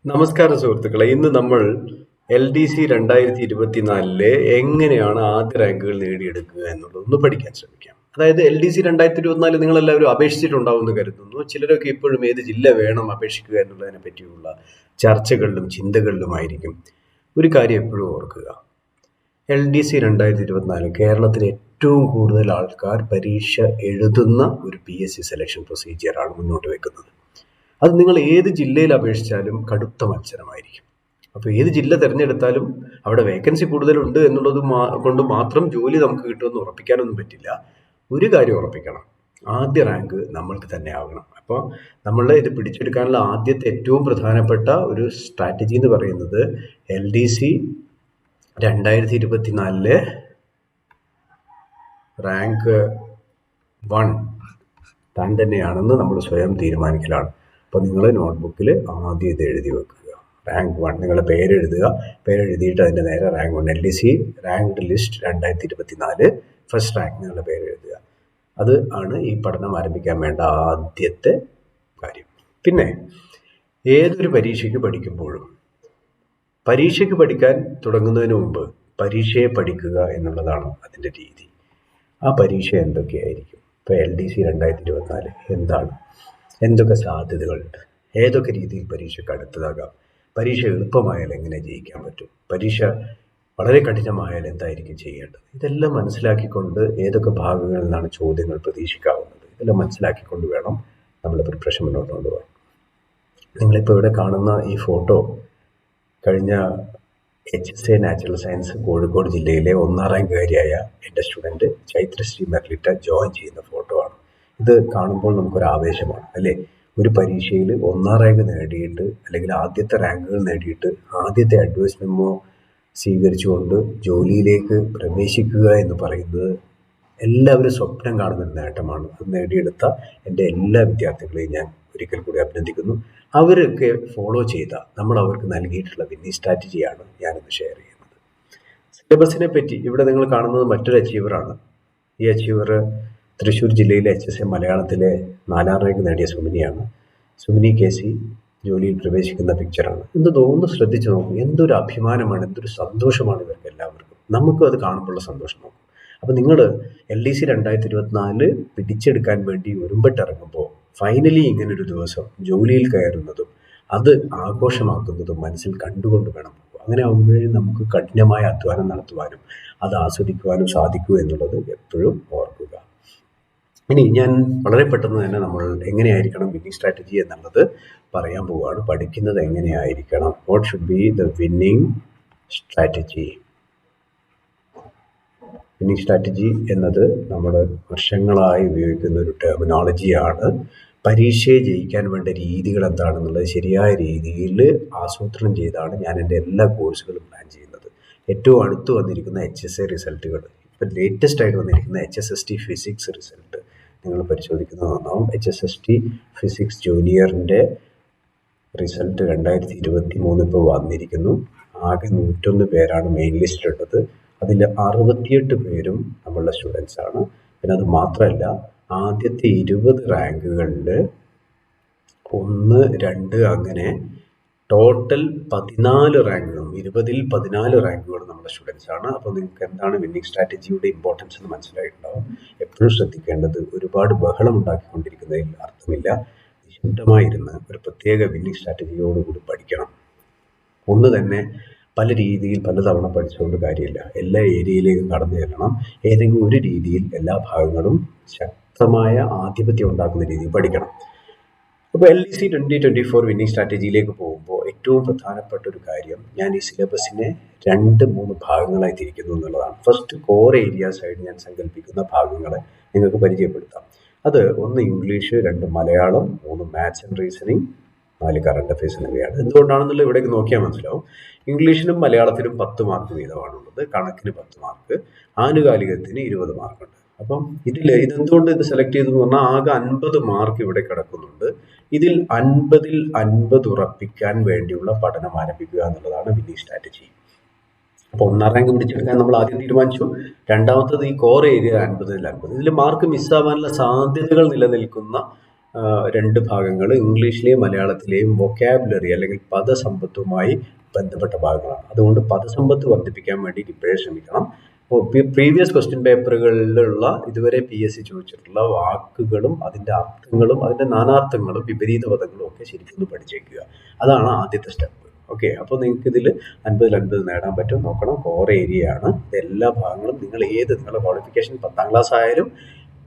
നമസ്കാരം സുഹൃത്തുക്കളെ. ഇന്ന് നമ്മൾ LDC 2024 എങ്ങനെയാണ് ആദ്യ റാങ്കുകൾ നേടിയെടുക്കുക എന്നുള്ളത് ഒന്ന് പഠിക്കാൻ ശ്രമിക്കാം. അതായത് LDC 2024 നിങ്ങളെല്ലാവരും അപേക്ഷിച്ചിട്ടുണ്ടാവുമെന്ന് കരുതുന്നു. ചിലരൊക്കെ ഇപ്പോഴും ഏത് ജില്ല വേണം അപേക്ഷിക്കുക എന്നുള്ളതിനെ പറ്റിയുള്ള ചർച്ചകളിലും ചിന്തകളിലുമായിരിക്കും. ഒരു കാര്യം എപ്പോഴും ഓർക്കുക, LDC 2024 കേരളത്തിലെ ഏറ്റവും കൂടുതൽ ആൾക്കാർ പരീക്ഷ എഴുതുന്ന ഒരു PSC സെലക്ഷൻ പ്രൊസീജിയറാണ് മുന്നോട്ട് വെക്കുന്നത്. അത് നിങ്ങൾ ഏത് ജില്ലയിൽ അപേക്ഷിച്ചാലും കടുത്ത മത്സരമായിരിക്കും. അപ്പോൾ ഏത് ജില്ല തിരഞ്ഞെടുത്താലും അവിടെ വേക്കൻസി കൂടുതലുണ്ട് എന്നുള്ളത് കൊണ്ട് മാത്രം ജോലി നമുക്ക് കിട്ടുമെന്ന് ഉറപ്പിക്കാനൊന്നും പറ്റില്ല. ഒരു കാര്യം ഉറപ്പിക്കണം, ആദ്യ റാങ്ക് നമ്മൾക്ക് തന്നെ ആവണം. അപ്പോൾ നമ്മൾ ഇത് പിടിച്ചെടുക്കാനുള്ള ആദ്യത്തെ ഏറ്റവും പ്രധാനപ്പെട്ട ഒരു സ്ട്രാറ്റജി എന്ന് പറയുന്നത് LDC 2024 റാങ്ക് 1 താൻ തന്നെയാണെന്ന് നമ്മൾ സ്വയം തീരുമാനിക്കലാണ്. അപ്പോൾ നിങ്ങൾ നോട്ട്ബുക്കിൽ ആദ്യം ഇത് എഴുതി വെക്കുക. റാങ്ക് 1 നിങ്ങളുടെ പേരെഴുതുക. പേരെഴുതിയിട്ട് അതിൻ്റെ നേരെ rank 1 LDC rank list 2024 first rank നിങ്ങളുടെ പേരെഴുതുക. അത് ആണ് ഈ പഠനം ആരംഭിക്കാൻ വേണ്ട ആദ്യത്തെ കാര്യം. പിന്നെ ഏതൊരു പരീക്ഷയ്ക്ക് പഠിക്കുമ്പോഴും പരീക്ഷയ്ക്ക് പഠിക്കാൻ തുടങ്ങുന്നതിന് മുമ്പ് പരീക്ഷയെ പഠിക്കുക എന്നുള്ളതാണ് അതിൻ്റെ രീതി. ആ പരീക്ഷ എന്തൊക്കെയായിരിക്കും? ഇപ്പോൾ LDC 2024 എന്താണ്? എന്തൊക്കെ സാധ്യതകളുണ്ട്? ഏതൊക്കെ രീതിയിൽ പരീക്ഷയ്ക്ക് അടുത്തതാകാം? പരീക്ഷ എളുപ്പമായാൽ എങ്ങനെ ജയിക്കാൻ പറ്റും? പരീക്ഷ വളരെ കഠിനമായാൽ എന്തായിരിക്കും ചെയ്യേണ്ടത്? ഇതെല്ലാം മനസ്സിലാക്കിക്കൊണ്ട് ഏതൊക്കെ ഭാഗങ്ങളിൽ നിന്നാണ് ചോദ്യങ്ങൾ പ്രതീക്ഷിക്കാവുന്നത്, ഇതെല്ലാം മനസ്സിലാക്കിക്കൊണ്ട് വേണം നമ്മൾ പ്രിപ്പറേഷൻ മുന്നോട്ട് കൊണ്ടുപോകാൻ. നിങ്ങളിപ്പോൾ ഇവിടെ കാണുന്ന ഈ ഫോട്ടോ കഴിഞ്ഞ HSA നാച്ചുറൽ സയൻസ് കോഴിക്കോട് ജില്ലയിലെ 1ാം റാങ്കുകാരിയായ എൻ്റെ സ്റ്റുഡൻറ്റ് ചൈത്രശ്രീ മെർലിറ്റ ജോയിൻ ചെയ്യുന്ന ഫോട്ടോ ആണ്. ഇത് കാണുമ്പോൾ നമുക്കൊരു ആവേശമാണ് അല്ലേ? ഒരു പരീക്ഷയിൽ 1ാം റാങ്ക് നേടിയിട്ട് അല്ലെങ്കിൽ ആദ്യത്തെ റാങ്കുകൾ നേടിയിട്ട് ആദ്യത്തെ അഡ്വൈസ് മെമ്മോ സ്വീകരിച്ചുകൊണ്ട് ജോലിയിലേക്ക് പ്രവേശിക്കുക എന്ന് പറയുന്നത് എല്ലാവരും സ്വപ്നം കാണുന്നൊരു നേട്ടമാണ്. അത് നേടിയെടുത്ത എൻ്റെ എല്ലാ വിദ്യാർത്ഥികളെയും ഞാൻ ഒരിക്കൽ കൂടി അഭിനന്ദിക്കുന്നു. അവരൊക്കെ ഫോളോ ചെയ്ത നമ്മൾ അവർക്ക് നൽകിയിട്ടുള്ള വിന്നിംഗ് സ്ട്രാറ്റജിയാണ് ഞാനിന്ന് ഷെയർ ചെയ്യുന്നത്. സിലബസിനെ പറ്റി ഇവിടെ നിങ്ങൾ കാണുന്നത് മറ്റൊരു അച്ചീവറാണ്. ഈ അച്ചീവർ തൃശ്ശൂർ ജില്ലയിലെ HSA മലയാളത്തിലെ 4ാം റാങ്ക് നേടിയ സുമിനിയാണ്. സുമിനി KC ജോലിയിൽ പ്രവേശിക്കുന്ന പിക്ചറാണ്. ഒന്ന് ശ്രദ്ധിച്ചു നോക്കൂ. എന്തൊരു അഭിമാനമാണ്, എന്തൊരു സന്തോഷമാണ് ഇവർക്ക് എല്ലാവർക്കും. നമുക്കും അത് കാണുമ്പോഴുള്ള സന്തോഷം നോക്കും. അപ്പോൾ നിങ്ങൾ LDC 2024 പിടിച്ചെടുക്കാൻ വേണ്ടി ഒരുമ്പെട്ടിറങ്ങുമ്പോൾ ഫൈനലി ഇങ്ങനൊരു ദിവസം ജോലിയിൽ കയറുന്നതും അത് ആഘോഷമാക്കുന്നതും മനസ്സിൽ കണ്ടുകൊണ്ട് വേണം പോകുക. അങ്ങനെ ആകുമ്പോഴേ നമുക്ക് കഠിനമായ അധ്വാനം നടത്തുവാനും അത് ആസ്വദിക്കുവാനും സാധിക്കൂ എന്നുള്ളത് എപ്പോഴും ഓർക്കുക. ഇനി ഞാൻ വളരെ പെട്ടെന്ന് തന്നെ നമ്മൾ എങ്ങനെയായിരിക്കണം വിന്നിംഗ് സ്ട്രാറ്റജി എന്നുള്ളത് പറയാൻ പോവുകയാണ്. പഠിക്കുന്നത് എങ്ങനെയായിരിക്കണം, what should be the winning strategy. Winning strategy എന്നത് നമ്മൾ വർഷങ്ങളായി ഉപയോഗിക്കുന്ന ഒരു ടെർമിനോളജിയാണ്. പരീക്ഷയെ ജയിക്കാൻ വേണ്ട രീതികൾ എന്താണെന്നുള്ളത് ശരിയായ രീതിയിൽ ആസൂത്രണം ചെയ്താണ് ഞാൻ എൻ്റെ എല്ലാ കോഴ്സുകളും പ്ലാൻ ചെയ്യുന്നത്. ഏറ്റവും അടുത്ത് വന്നിരിക്കുന്ന HSA റിസൾട്ടുകൾ, ഇപ്പം ലേറ്റസ്റ്റ് ആയിട്ട് വന്നിരിക്കുന്ന HSST ഫിസിക്സ് റിസൾട്ട് നിങ്ങൾ പരിശോധിക്കുന്നത് നന്നാവും. HSST ഫിസിക്സ് ജൂനിയറിൻ്റെ റിസൾട്ട് 2023 ഇപ്പോൾ വന്നിരിക്കുന്നു. ആകെ 101 പേരാണ് മെയിൻ ലിസ്റ്റിലുള്ളത്. അതിൽ 68 പേരും നമ്മളുടെ സ്റ്റുഡൻസ് ആണ്. പിന്നെ അത് മാത്രമല്ല, ആദ്യത്തെ 20 റാങ്കുകളിൽ 1, 2 അങ്ങനെ ടോട്ടൽ 14 റാങ്കുകളും 20ൽ 14 റാങ്കുകളും നമ്മുടെ സ്റ്റുഡൻസ് ആണ്. അപ്പോൾ നിങ്ങൾക്ക് എന്താണ് വിന്നിംഗ് സ്ട്രാറ്റജിയുടെ ഇമ്പോർട്ടൻസ് എന്ന് മനസ്സിലായിട്ടുണ്ടാവും. എപ്പോഴും ശ്രദ്ധിക്കേണ്ടത്, ഒരുപാട് ബഹളം ഉണ്ടാക്കിക്കൊണ്ടിരിക്കുന്നതിൽ അർത്ഥമില്ല. നിശബ്ദമായിരുന്ന് ഒരു പ്രത്യേക വിന്നിംഗ് സ്ട്രാറ്റജിയോടുകൂടി പഠിക്കണം. ഒന്ന് തന്നെ പല രീതിയിൽ പലതവണ പഠിച്ചുകൊണ്ട് കാര്യമില്ല. എല്ലാ ഏരിയയിലേക്കും കടന്നു ചെല്ലണം. ഏതെങ്കിലും ഒരു രീതിയിൽ എല്ലാ ഭാഗങ്ങളും ശക്തമായ ആധിപത്യം ഉണ്ടാക്കുന്ന രീതിയിൽ പഠിക്കണം. അപ്പോൾ LDC 2024 വിന്നിംഗ് സ്ട്രാറ്റജിയിലേക്ക് പോകുമ്പോൾ ഏറ്റവും പ്രധാനപ്പെട്ട ഒരു കാര്യം, ഞാൻ ഈ സിലബസിനെ 2-3 ഭാഗങ്ങളായി തിരിക്കുന്നു എന്നുള്ളതാണ്. ഫസ്റ്റ് കോർ ഏരിയാസ് ആയിട്ട് ഞാൻ സങ്കല്പിക്കുന്ന ഭാഗങ്ങളെ നിങ്ങൾക്ക് പരിചയപ്പെടുത്താം. അത് 1 English, 2 Malayalam, 3 maths and reasoning, 4 current affairs എന്നിവയാണ്. എന്തുകൊണ്ടാണെന്നുള്ള ഇവിടേക്ക് നോക്കിയാൽ മനസ്സിലാവും. ഇംഗ്ലീഷിനും മലയാളത്തിനും 10 മാർക്ക് വീതമാണുള്ളത്, കണക്കിന് 10 മാർക്ക്, ആനുകാലികത്തിന് 20 മാർക്കുണ്ട്. അപ്പം ഇതെന്തുകൊണ്ട് ഇത് സെലക്ട് ചെയ്തെന്ന് പറഞ്ഞാൽ ആകെ 50 മാർക്ക് ഇവിടെ കിടക്കുന്നുണ്ട്. ഇതിൽ 50ൽ 50 ഉറപ്പിക്കാൻ വേണ്ടിയുള്ള പഠനം ആരംഭിക്കുക എന്നുള്ളതാണ് വിന്നിംഗ് സ്ട്രാറ്റജി. അപ്പോൾ 1ാം റാങ്ക് പിടിച്ചെടുക്കാൻ നമ്മൾ ആദ്യം തീരുമാനിച്ചു. രണ്ടാമത്തത് ഈ കോർ ഏരിയ 50ൽ 50. ഇതിൽ മാർക്ക് മിസ്സാവാനുള്ള സാധ്യതകൾ നിലനിൽക്കുന്ന രണ്ട് ഭാഗങ്ങൾ ഇംഗ്ലീഷിലെയും മലയാളത്തിലെയും വൊക്കാബുലറി അല്ലെങ്കിൽ പദസമ്പത്തുമായി ബന്ധപ്പെട്ട ഭാഗങ്ങളാണ്. അതുകൊണ്ട് പദസമ്പത്ത് വർദ്ധിപ്പിക്കാൻ വേണ്ടിയിട്ട് ഇപ്പോഴേ ശ്രമിക്കണം. അപ്പോൾ പ്രീവിയസ് ക്വസ്റ്റ്യൻ പേപ്പറുകളിലുള്ള ഇതുവരെ PSC ചോദിച്ചിട്ടുള്ള വാക്കുകളും അതിൻ്റെ അർത്ഥങ്ങളും അതിൻ്റെ നാനാർത്ഥങ്ങളും വിപരീത പദങ്ങളും ഒക്കെ ശരിക്കും പഠിച്ചേക്കുക. അതാണ് ആദ്യത്തെ സ്റ്റെപ്പ്. ഓക്കെ, അപ്പോൾ നിങ്ങൾക്ക് ഇതിൽ 50-50 നേടാൻ പറ്റും. നോക്കണം, കോർ ഏരിയ ആണ്. എല്ലാ ഭാഗങ്ങളും നിങ്ങളുടെ ക്വാളിഫിക്കേഷൻ 10ാം ക്ലാസ് ആയാലും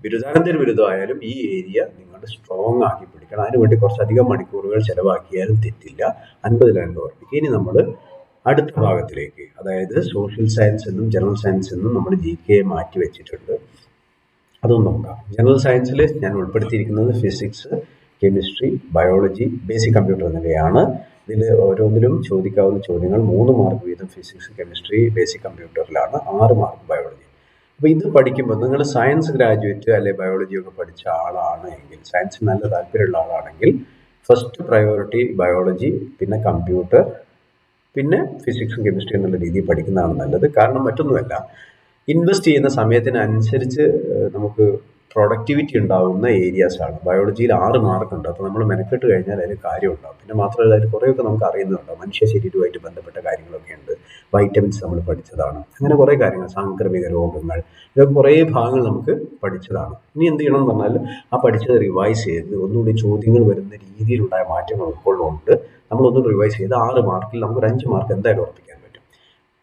ബിരുദാനന്തര ബിരുദമായാലും ഈ ഏരിയ നിങ്ങൾ സ്ട്രോങ് ആക്കി പിടിക്കണം. അതിനുവേണ്ടി കുറച്ചധികം മണിക്കൂറുകൾ ചിലവാക്കിയാലും തെറ്റില്ല. 50-50 ഉറപ്പിക്കുക. ഇനി നമ്മൾ അടുത്ത ഭാഗത്തിലേക്ക്, അതായത് സോഷ്യൽ സയൻസ് എന്നും ജനറൽ സയൻസ് എന്നും നമ്മൾ GK മാറ്റി വെച്ചിട്ടുണ്ട്. അതൊന്നും നോക്കാം. ജനറൽ സയൻസിൽ ഞാൻ ഉൾപ്പെടുത്തിയിരിക്കുന്നത് physics, chemistry, biology, basic computer എന്നിവയാണ്. ഇതിൽ ഓരോന്നിലും ചോദിക്കാവുന്ന ചോദ്യങ്ങൾ 3 മാർക്ക് വീതം ഫിസിക്സ്, കെമിസ്ട്രി, ബേസിക് കമ്പ്യൂട്ടറിലാണ്, 6 മാർക്ക് ബയോളജി. അപ്പോൾ ഇത് പഠിക്കുമ്പോൾ നിങ്ങൾ സയൻസ് ഗ്രാജുവേറ്റ് അല്ലെ ബയോളജി ഒക്കെ പഠിച്ച ആളാണ് എങ്കിൽ, സയൻസ് നല്ല താല്പര്യമുള്ള ആളാണെങ്കിൽ ഫസ്റ്റ് പ്രയോറിറ്റി ബയോളജി, പിന്നെ കമ്പ്യൂട്ടർ, പിന്നെ ഫിസിക്സും കെമിസ്ട്രി എന്നുള്ള രീതിയിൽ പഠിക്കുന്നതാണ് നല്ലത്. കാരണം മറ്റൊന്നുമല്ല, ഇൻവെസ്റ്റ് ചെയ്യുന്ന സമയത്തിനനുസരിച്ച് നമുക്ക് പ്രൊഡക്ടിവിറ്റി ഉണ്ടാവുന്ന ഏരിയാസാണ്. ബയോളജിയിൽ 6 മാർക്കുണ്ട്. അപ്പോൾ നമ്മൾ മെനക്കെട്ട് കഴിഞ്ഞാൽ അതിന് കാര്യമുണ്ടാവും. പിന്നെ മാത്രമല്ല, അതിൽ കുറേയൊക്കെ നമുക്ക് അറിയുന്നുണ്ടാവും. മനുഷ്യ ശരീരവുമായിട്ട് ബന്ധപ്പെട്ട കാര്യങ്ങളൊക്കെ ഉണ്ട്. വൈറ്റമിൻസ് നമ്മൾ പഠിച്ചതാണ്. അങ്ങനെ കുറേ കാര്യങ്ങൾ, സാംക്രമിക രോഗങ്ങൾ, ഇതൊക്കെ കുറേ ഭാഗങ്ങൾ നമുക്ക് പഠിച്ചതാണ്. ഇനി എന്ത് ചെയ്യണം എന്ന് പറഞ്ഞാൽ ആ പഠിച്ചത് റിവൈസ് ചെയ്ത് ഒന്നുകൂടി ചോദ്യങ്ങൾ വരുന്ന രീതിയിലുണ്ടായ മാറ്റങ്ങൾ ഉൾക്കൊള്ളുകൊണ്ട് നമ്മളൊന്ന് റിവൈസ് ചെയ്ത് 6 മാർക്കിൽ നമുക്ക് 5 മാർക്ക് എന്തായാലും ഉറപ്പിക്കാൻ പറ്റും.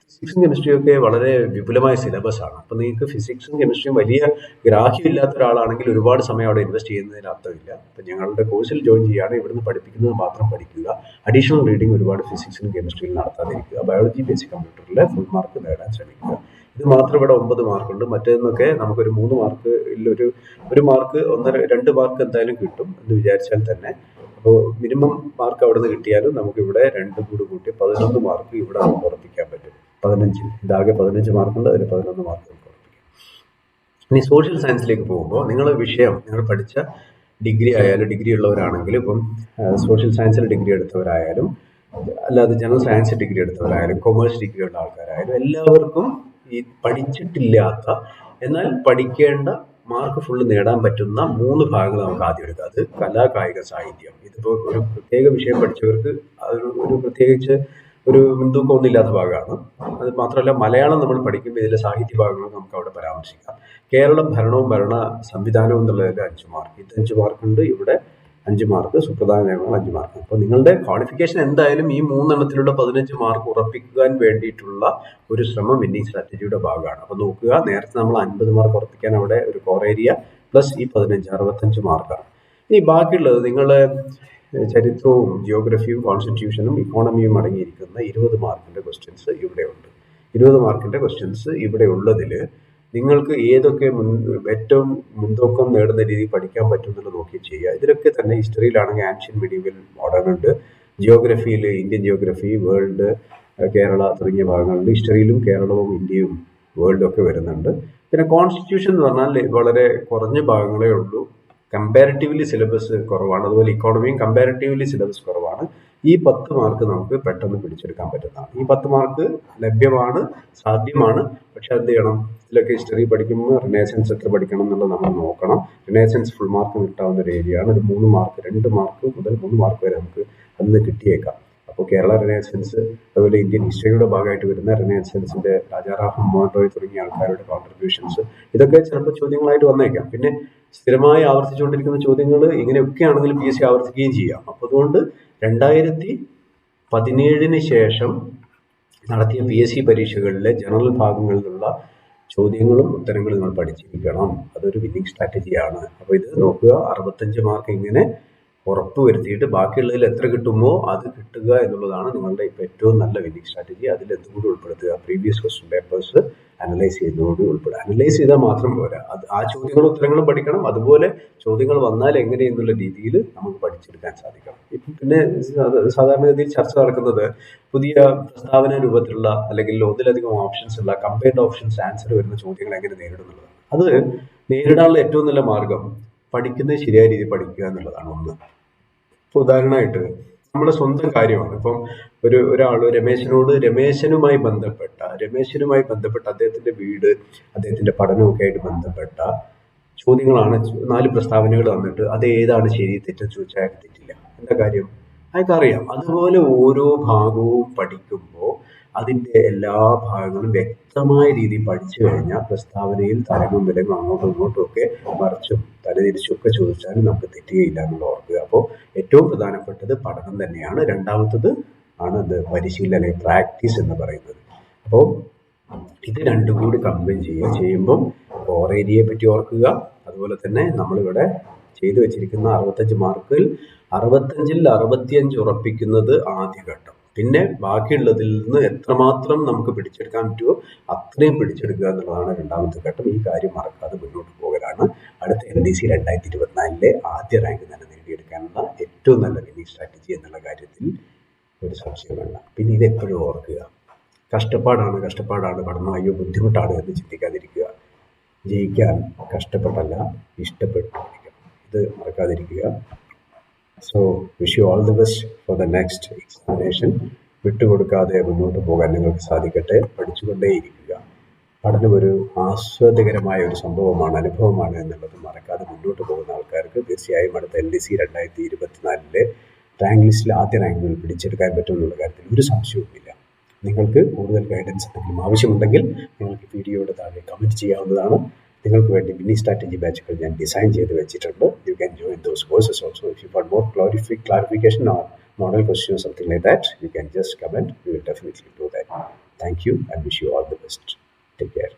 ഫിസിക്സും കെമിസ്ട്രിയൊക്കെ വളരെ വിപുലമായ സിലബസ് ആണ്. അപ്പോൾ നിങ്ങൾക്ക് ഫിസിക്സും കെമിസ്ട്രിയും വലിയ ഗ്രാഹ്യമില്ലാത്ത ഒരാളാണെങ്കിൽ ഒരുപാട് സമയം അവിടെ ഇൻവെസ്റ്റ് ചെയ്യുന്നതിന് അർത്ഥമില്ല. അപ്പോൾ ഞങ്ങളുടെ കോഴ്സിൽ ജോയിൻ ചെയ്യുകയാണ്, ഇവിടുന്ന് പഠിപ്പിക്കുന്നത് മാത്രം പഠിക്കുക. അഡീഷണൽ റീഡിംഗ് ഒരുപാട് ഫിസിക്സിലും കെമിസ്ട്രിയിലും നടത്താതിരിക്കുക. ബയോളജി, ബേസിക് കമ്പ്യൂട്ടറിൽ ഫുൾ മാർക്ക് നേടാൻ ശ്രമിക്കുക. ഇത് മാത്രം ഇവിടെ 9 മാർക്കുണ്ട്. മറ്റേന്നൊക്കെ നമുക്കൊരു 3 മാർക്ക് ഒരു മാർക്ക് 2 മാർക്ക് എന്തായാലും കിട്ടും എന്ന് വിചാരിച്ചാൽ തന്നെ. അപ്പോൾ മിനിമം മാർക്ക് അവിടെ നിന്ന് കിട്ടിയാലും നമുക്കിവിടെ 2 കൂട്ടി 11 മാർക്ക് ഇവിടെ നമുക്ക് ഉറപ്പിക്കാൻ പറ്റും. 15, ഇതാകെ 15 മാർക്കുണ്ട്, അതിൽ 11 മാർക്ക് നമുക്ക് ഉറപ്പിക്കാം. ഇനി സോഷ്യൽ സയൻസിലേക്ക് പോകുമ്പോൾ നിങ്ങൾ പഠിച്ച ഡിഗ്രി ആയാലും, ഡിഗ്രി ഉള്ളവരാണെങ്കിൽ ഇപ്പം സോഷ്യൽ സയൻസിൽ ഡിഗ്രി എടുത്തവരായാലും, അല്ലാതെ ജനറൽ സയൻസ് ഡിഗ്രി എടുത്തവരായാലും, കൊമേഴ്സ് ഡിഗ്രി ഉള്ള ആൾക്കാരായാലും, എല്ലാവർക്കും ഈ പഠിച്ചിട്ടില്ലാത്ത എന്നാൽ പഠിക്കേണ്ട മാർക്ക് ഫുള്ള് നേടാൻ പറ്റുന്ന 3 ഭാഗങ്ങൾ നമുക്ക് ആദ്യം എടുക്കാം. അത് കലാ, കായിക, സാഹിത്യം. ഇതിപ്പോൾ ഒരു പ്രത്യേക വിഷയം പഠിച്ചവർക്ക് ഒരു പ്രത്യേകിച്ച് ഒരു മുൻതൂക്കമൊന്നും ഇല്ലാത്ത ഭാഗമാണ്. അത് മാത്രമല്ല, മലയാളം നമ്മൾ പഠിക്കുമ്പോൾ ഇതിലെ സാഹിത്യ ഭാഗങ്ങൾ നമുക്ക് അവിടെ പരാമർശിക്കാം. കേരളം ഭരണവും ഭരണ സംവിധാനവും എന്നുള്ളതിൽ 5 മാർക്ക്, ഇത് 5 മാർക്കുണ്ട്. ഇവിടെ 5 മാർക്ക്, സുപ്രധാന നിയമങ്ങൾ 5 മാർക്ക്. അപ്പോൾ നിങ്ങളുടെ ക്വാളിഫിക്കേഷൻ എന്തായാലും ഈ 3 എണ്ണത്തിലുള്ള 15 മാർക്ക് ഉറപ്പിക്കാൻ വേണ്ടിയിട്ടുള്ള ഒരു ശ്രമം വിന്നിംഗ് സ്ട്രാറ്റജിയുടെ ഭാഗമാണ്. അപ്പോൾ നോക്കുക, നേരത്തെ നമ്മൾ 50 മാർക്ക് ഉറപ്പിക്കാൻ അവിടെ ഒരു കോർ ഏരിയ പ്ലസ് ഈ 15, 65 മാർക്കാണ്. ഇനി ബാക്കിയുള്ളത് നിങ്ങളുടെ ചരിത്രവും ജിയോഗ്രഫിയും കോൺസ്റ്റിറ്റ്യൂഷനും ഇക്കോണമിയും അടങ്ങിയിരിക്കുന്ന 20 മാർക്കിൻ്റെ ക്വസ്റ്റ്യൻസ് ഇവിടെയുണ്ട്. 20 മാർക്കിൻ്റെ ക്വസ്റ്റ്യൻസ് ഇവിടെ ഉള്ളതിൽ നിങ്ങൾക്ക് ഏതൊക്കെ ഏറ്റവും മുൻതൂക്കം നേടുന്ന രീതിയിൽ പഠിക്കാൻ പറ്റും എന്നുള്ളത് നോക്കി ചെയ്യുക. ഇതിലൊക്കെ തന്നെ ഹിസ്റ്ററിയിലാണെങ്കിൽ ആൻഷ്യൻ, മെഡീവൽ, മോഡേൺ ഉണ്ട്. ജിയോഗ്രഫിയിൽ ഇന്ത്യൻ ജിയോഗ്രഫി, വേൾഡ്, കേരള തുടങ്ങിയ ഭാഗങ്ങളുണ്ട്. ഹിസ്റ്ററിയിലും കേരളവും ഇന്ത്യയും വേൾഡും ഒക്കെ വരുന്നുണ്ട്. പിന്നെ കോൺസ്റ്റിറ്റ്യൂഷൻ എന്ന് പറഞ്ഞാൽ വളരെ കുറഞ്ഞ ഭാഗങ്ങളേ ഉള്ളൂ. കമ്പാരിറ്റീവ്ലി സിലബസ് കുറവാണ്. അതുപോലെ ഇക്കോണമിയും കമ്പാരിറ്റീവ്ലി സിലബസ് കുറവാണ്. ഈ 10 മാർക്ക് നമുക്ക് പെട്ടെന്ന് പിടിച്ചെടുക്കാൻ പറ്റുന്നതാണ്. ഈ 10 മാർക്ക് ലഭ്യമാണ്, സാധ്യമാണ്. പക്ഷെ എന്ത് ചെയ്യണം, ഇതിലൊക്കെ ഹിസ്റ്ററി പഠിക്കുമ്പോൾ റിനേസൻസ് എത്ര പഠിക്കണം എന്നുള്ളത് നമ്മൾ നോക്കണം. റിനേസൻസ് ഫുൾ മാർക്ക് കിട്ടാവുന്ന ഒരു ഏരിയയാണ്. ഒരു 3 മാർക്ക്, 2 മാർക്ക് മുതൽ 3 മാർക്ക് വരെ നമുക്ക് അന്ന് കിട്ടിയേക്കാം. അപ്പോൾ കേരള റിനേസൻസ്, അതുപോലെ ഇന്ത്യൻ ഹിസ്റ്ററിയുടെ ഭാഗമായിട്ട് വരുന്ന റിനേസൻസിന്റെ രാജാറാം മോഹൻ റോയ് തുടങ്ങിയ ആൾക്കാരുടെ കോൺട്രിബ്യൂഷൻസ്, ഇതൊക്കെ ചിലപ്പോൾ ചോദ്യങ്ങളായിട്ട് വന്നേക്കാം. പിന്നെ സ്ഥിരമായി ആവർത്തിച്ചുകൊണ്ടിരിക്കുന്ന ചോദ്യങ്ങൾ ഇങ്ങനെയൊക്കെയാണെങ്കിൽ PSC ആവർത്തിക്കുകയും ചെയ്യാം. അപ്പോൾ അതുകൊണ്ട് 2017 ശേഷം നടത്തിയ PSC പരീക്ഷകളിലെ ജനറൽ ഭാഗങ്ങളിലുള്ള ചോദ്യങ്ങളും ഉത്തരങ്ങളും നിങ്ങൾ പഠിച്ചിരിക്കണം. അതൊരു വിന്നിംഗ് സ്ട്രാറ്റജിയാണ്. അപ്പോൾ ഇത് നോക്കുക, 65 മാർക്ക് ഇങ്ങനെ ഉറപ്പ് വരുത്തിയിട്ട് ബാക്കിയുള്ളതിൽ എത്ര കിട്ടുമോ അത് കിട്ടുക എന്നുള്ളതാണ് നിങ്ങളുടെ ഇപ്പോൾ ഏറ്റവും നല്ല വിന്നിംഗ് സ്ട്രാറ്റജി. അതിൽ എന്തുകൂടി ഉൾപ്പെടുത്തുക, പ്രീവിയസ് ക്വസ്റ്റ്യൻ പേപ്പേഴ്സ് അനലൈസ് ചെയ്യുന്നതോട് ഉൾപ്പെടുക. അനലൈസ് ചെയ്താൽ മാത്രം പോരാ, ആ ചോദ്യങ്ങളും ഉത്തരങ്ങളും പഠിക്കണം. അതുപോലെ ചോദ്യങ്ങൾ വന്നാൽ എങ്ങനെയെന്നുള്ള രീതിയിൽ നമുക്ക് പഠിച്ചെടുക്കാൻ സാധിക്കണം. ഇപ്പം പിന്നെ സാധാരണഗതിയിൽ ചർച്ച നടക്കുന്നത് പുതിയ പ്രസ്താവന രൂപത്തിലുള്ള അല്ലെങ്കിൽ ഒന്നിലധികം ഓപ്ഷൻസ് ഉള്ള കമ്പയർഡ് ഓപ്ഷൻസ് ആൻസർ വരുന്ന ചോദ്യങ്ങൾ എങ്ങനെ നേരിടുന്നുള്ളതാണ്. അത് നേരിടാനുള്ള ഏറ്റവും നല്ല മാർഗം പഠിക്കുന്നത് ശരിയായ രീതിയിൽ പഠിക്കുക എന്നുള്ളതാണ്. ഒന്ന്, ഇപ്പോൾ ഉദാഹരണമായിട്ട് നമ്മുടെ സ്വന്തം കാര്യമാണ്. ഇപ്പം ഒരാൾ രമേശനുമായി ബന്ധപ്പെട്ട അദ്ദേഹത്തിന്റെ വീട്, അദ്ദേഹത്തിന്റെ പഠനമൊക്കെ ആയിട്ട് ബന്ധപ്പെട്ട ചോദ്യങ്ങളാണ്, 4 പ്രസ്താവനകൾ തന്നിട്ട് അത് ഏതാണ് ശരി തെറ്റെന്ന് ചോദിച്ചാൽ അയാൾക്ക് തെറ്റില്ല. എന്താ കാര്യം? അയാൾക്കറിയാം. അതുപോലെ ഓരോ ഭാഗവും പഠിക്കുമ്പോൾ അതിൻ്റെ എല്ലാ ഭാഗങ്ങളും വ്യക്തമായ രീതിയിൽ പഠിച്ചു കഴിഞ്ഞാൽ പ്രസ്താവനയിൽ തലങ്ങും വിലങ്ങും അങ്ങോട്ടും ഇങ്ങോട്ടും ഒക്കെ മറിച്ചും തലതിരിച്ചും ഒക്കെ ചോദിച്ചാലും നമുക്ക് തെറ്റുകയില്ല എന്നുള്ള ഓർക്കുക. അപ്പോൾ ഏറ്റവും പ്രധാനപ്പെട്ടത് പഠനം തന്നെയാണ്. രണ്ടാമത്തത് ആണ് ഇത് പരിശീലനം, പ്രാക്ടീസ് എന്ന് പറയുന്നത്. അപ്പോൾ ഇത് രണ്ടും കൂടി കമ്പൈൻ ചെയ്യുമ്പം കോർ ഏരിയയെ പറ്റി ഓർക്കുക. അതുപോലെ തന്നെ നമ്മളിവിടെ ചെയ്തു വെച്ചിരിക്കുന്ന 65 മാർക്കിൽ 65-ൽ 65 ഉറപ്പിക്കുന്നത് ആദ്യഘട്ടം. പിന്നെ ബാക്കിയുള്ളതിൽ നിന്ന് എത്രമാത്രം നമുക്ക് പിടിച്ചെടുക്കാൻ പറ്റുമോ അത്രയും പിടിച്ചെടുക്കുക എന്നുള്ളതാണ് രണ്ടാമത്തെ ഘട്ടം. ഈ കാര്യം മറക്കാതെ മുന്നോട്ട് പോകലാണ് അടുത്ത LDC 2024 ആദ്യ റാങ്ക് തന്നെ നേടിയെടുക്കാനുള്ള ഏറ്റവും നല്ല വിന്നിംഗ് സ്ട്രാറ്റജി എന്നുള്ള കാര്യത്തിൽ ഒരു സംശയം വേണ്ട. പിന്നെ ഇത് എപ്പോഴും ഓർക്കുക, കഷ്ടപ്പാടാണ് പഠനം, അയ്യോ ബുദ്ധിമുട്ടാണ് എന്ന് ചിന്തിക്കാതിരിക്കുക. ജയിക്കാൻ കഷ്ടപ്പെട്ടല്ല, ഇഷ്ടപ്പെട്ട് പഠിക്കണം. ഇത് മറക്കാതിരിക്കുക. So wish you all the best for the next examination. വിട്ടുകൊടുക്കാതെ മുന്നോട്ട് പോകാൻ നിങ്ങൾക്ക് സാധിക്കട്ടെ. പഠിച്ചുകൊണ്ടേയിരിക്കുക. പഠനം ഒരു ആസ്വാദ്യകരമായ ഒരു സംഭവമാണ്, അനുഭവമാണ് എന്നുള്ളത് മറക്കാതെ മുന്നോട്ട് പോകുന്ന ആൾക്കാർക്ക് തീർച്ചയായും അടുത്ത LDC 2024 റാങ്ക് ലിസ്റ്റിൽ ആദ്യ റാങ്കുകൾ പിടിച്ചെടുക്കാൻ പറ്റും എന്നുള്ള കാര്യത്തിൽ ഒരു സംശയവുമില്ല. നിങ്ങൾക്ക് കൂടുതൽ ഗൈഡൻസ് എന്തെങ്കിലും ആവശ്യമുണ്ടെങ്കിൽ നിങ്ങൾക്ക് വീഡിയോയുടെ താഴെ കമൻറ്റ് ചെയ്യാവുന്നതാണ്. നിങ്ങൾക്ക് വേണ്ടി മിനി സ്ട്രാറ്റജി ബാച്ചുകൾ ഞാൻ ഡിസൈൻ ചെയ്ത് വെച്ചിട്ടുണ്ട്. You can join those courses also. If you want more clarification or model question or something like that, you can just comment. We will definitely do that. Thank you and wish you all the best. Take care.